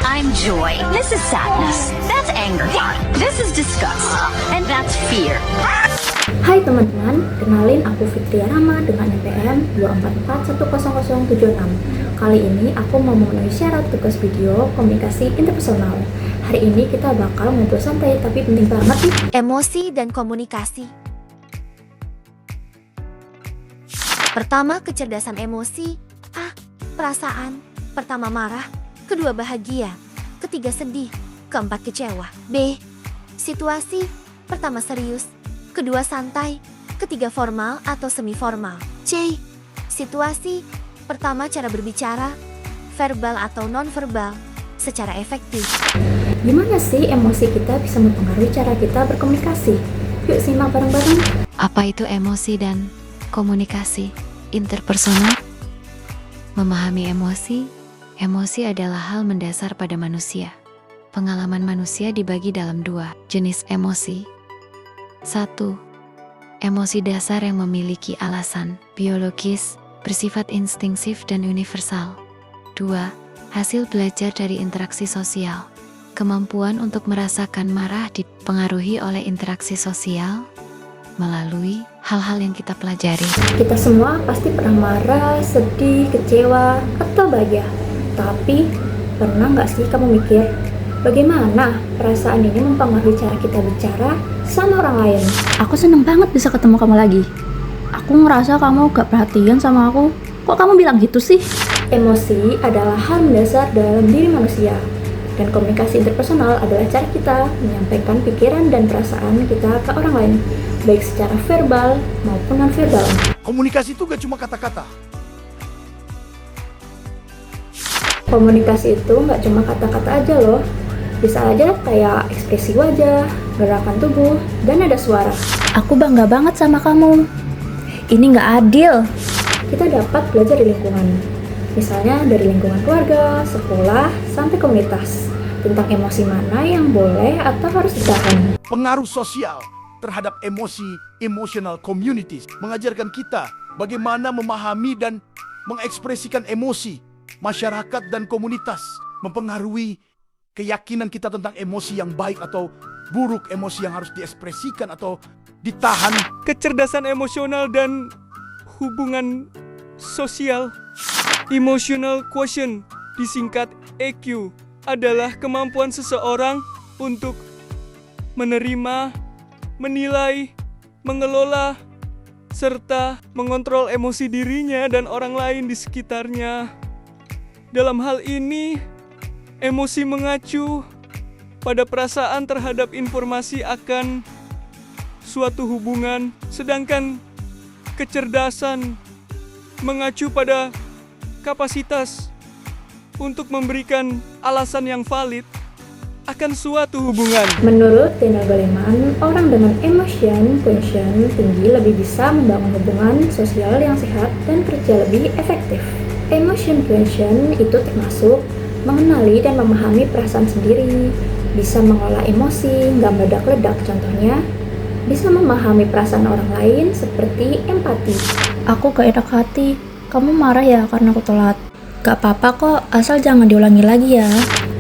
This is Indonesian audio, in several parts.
I'm joy. This is sadness. That's anger. This is disgust. And that's fear. Hai teman-teman, kenalin aku Fitria Rama dengan NPM 244100076. Kali ini aku mau memenuhi syarat tugas video komunikasi interpersonal. Hari ini kita bakal ngobrol santai tapi penting banget nih. Emosi dan komunikasi. Pertama, kecerdasan emosi. A. Perasaan. Pertama marah, kedua bahagia, ketiga sedih, keempat kecewa. B. Situasi. Pertama serius, kedua santai, ketiga formal atau semi formal. C. Situasi. Pertama cara berbicara, verbal atau non-verbal, secara efektif. Gimana sih emosi kita bisa mempengaruhi cara kita berkomunikasi? Yuk simak bareng-bareng. Apa itu emosi dan komunikasi interpersonal? Memahami emosi. Emosi adalah hal mendasar pada manusia. Pengalaman manusia dibagi dalam dua jenis emosi. 1. Emosi dasar yang memiliki alasan biologis, bersifat instinktif dan universal. 2. Hasil belajar dari interaksi sosial. Kemampuan untuk merasakan marah dipengaruhi oleh interaksi sosial melalui hal-hal yang kita pelajari. Kita semua pasti pernah marah, sedih, kecewa, atau bahagia. Tapi, pernah nggak sih kamu mikir, bagaimana perasaan ini mempengaruhi cara kita bicara sama orang lain? Aku seneng banget bisa ketemu kamu lagi. Aku ngerasa kamu gak perhatian sama aku. Kok kamu bilang gitu sih? Emosi adalah hal mendasar dalam diri manusia. Dan komunikasi interpersonal adalah cara kita menyampaikan pikiran dan perasaan kita ke orang lain, baik secara verbal maupun non-verbal. Komunikasi itu gak cuma kata-kata. Komunikasi itu nggak cuma kata-kata aja loh. Bisa aja kayak ekspresi wajah, gerakan tubuh, dan nada suara. Aku bangga banget sama kamu. Ini gak adil. Kita dapat belajar di lingkungan. Misalnya dari lingkungan keluarga, sekolah, sampai komunitas. Tentang emosi mana yang boleh atau harus ditahan. Pengaruh sosial terhadap emosi, emotional communities, mengajarkan kita bagaimana memahami dan mengekspresikan emosi. Masyarakat dan komunitas mempengaruhi keyakinan kita tentang emosi yang baik atau buruk, emosi yang harus diekspresikan atau ditahan. Kecerdasan emosional dan hubungan sosial. Emotional quotient, disingkat EQ, adalah kemampuan seseorang untuk menerima, menilai, mengelola, serta mengontrol emosi dirinya dan orang lain di sekitarnya. Dalam hal ini, emosi mengacu pada perasaan terhadap informasi akan suatu hubungan, sedangkan kecerdasan mengacu pada kapasitas untuk memberikan alasan yang valid akan suatu hubungan. Menurut Daniel Goleman, orang dengan emotion quotient tinggi lebih bisa membangun hubungan sosial yang sehat dan kerja lebih efektif. Emotion quotient itu termasuk mengenali dan memahami perasaan sendiri, bisa mengolah emosi, nggak meledak-ledak contohnya, bisa memahami perasaan orang lain seperti empati. Aku gak enak hati. Kamu marah ya karena aku telat? Gak apa-apa kok, asal jangan diulangi lagi ya.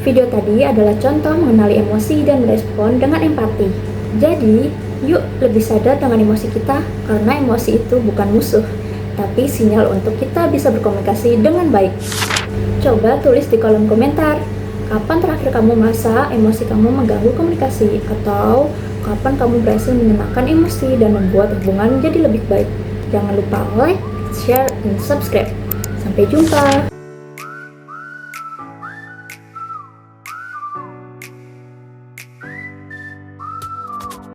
Video tadi adalah contoh mengenali emosi dan merespon dengan empati. Jadi, yuk lebih sadar dengan emosi kita, karena emosi itu bukan musuh, tapi sinyal untuk kita bisa berkomunikasi dengan baik. Coba tulis di kolom komentar, kapan terakhir kamu merasa emosi kamu mengganggu komunikasi, atau kapan kamu berhasil menenangkan emosi dan membuat hubungan jadi lebih baik. Jangan lupa like, share, dan subscribe. Sampai jumpa!